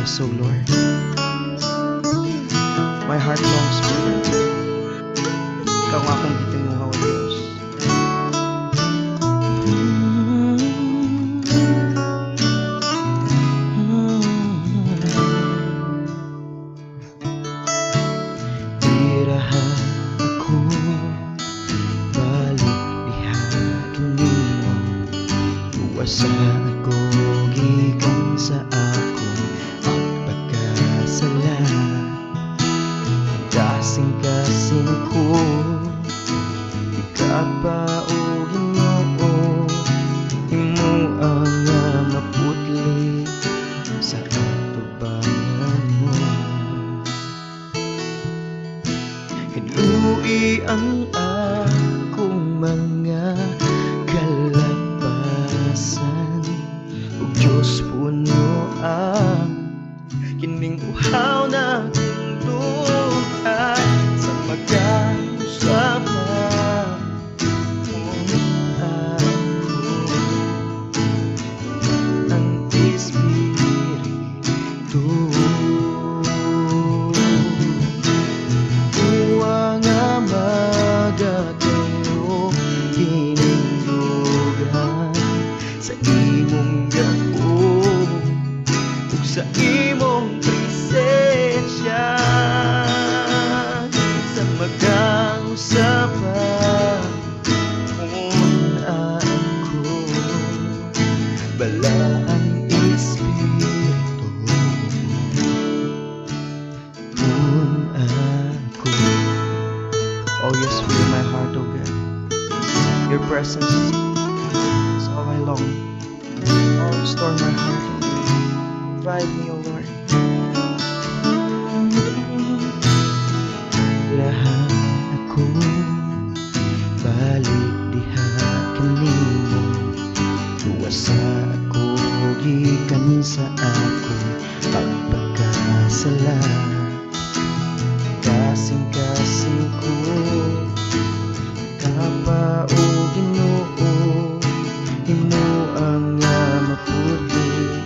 yes, O Lord. My heart longs for you. Ikaw ang akong gitinguha, O Diyos. Iraha ako, balik diha kinimo. Uwasa ako, gikan sa akong pagkasala. Kasing-kasing ko, ikapaugin mo, imo ang maputli sa atubangan mo. Hinui ang akong mga kalapasan, ug Diyos puno ang kining uhaw na tungdukan sa magkausapan mong ako. Ang Espiritu uwa nga magatayo kinindughan sa imong gakong ug sa imong presensya, sa magkausapan kung ako bala ang Espiritu kung ako. Oh yes, fill my heart, oh God. Your presence is all I long. Oh, restore my heart, oh God. Revive me, oh Lord. Lahat ako, balik diha kanimo. Luwasa ako, gikan sa akong pagpagkasala. Kasing-kasing ko, kapaugin mo, imo ang maputli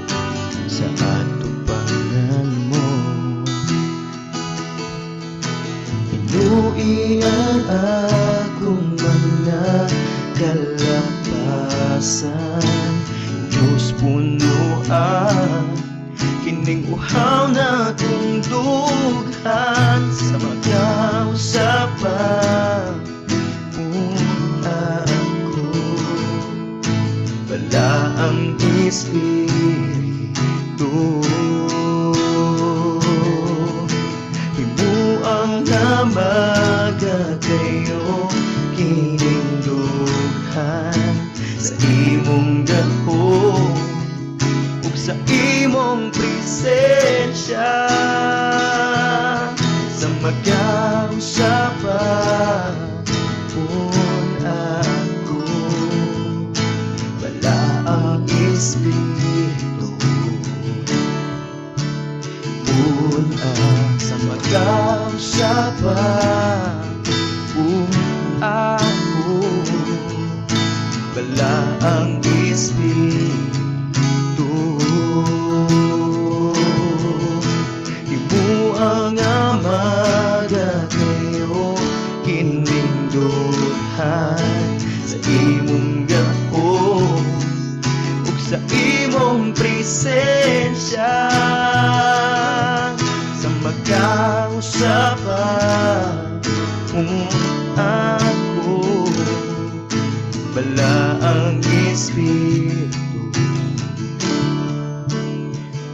sa atubangan mo. Hinui ang akong mga kalapasan, Diyos puno ang kining uhaw na tungdugan sa magkausapan kung ako bala ang Espiritu. Himuang nga magatayo kinindughan sa imong gahom ug sa imong presensya, sa magkausapan kung ako bala ang Espiritu kung sa magkausapan kung ako bala ang Espiritu. Himuang nga magatayo kinindughan sa imong gahom ug sa imong presensya, sa magkausapan kung ako bala ang Espiritu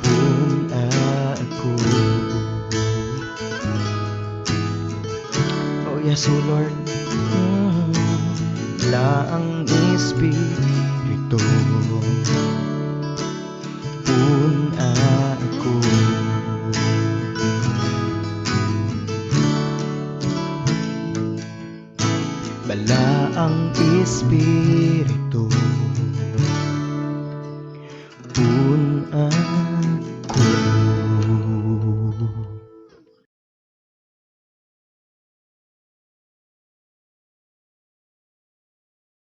kung ako. Oh yes, oh Lord. Bala ang Espiritu kung ako bala ang Espiritu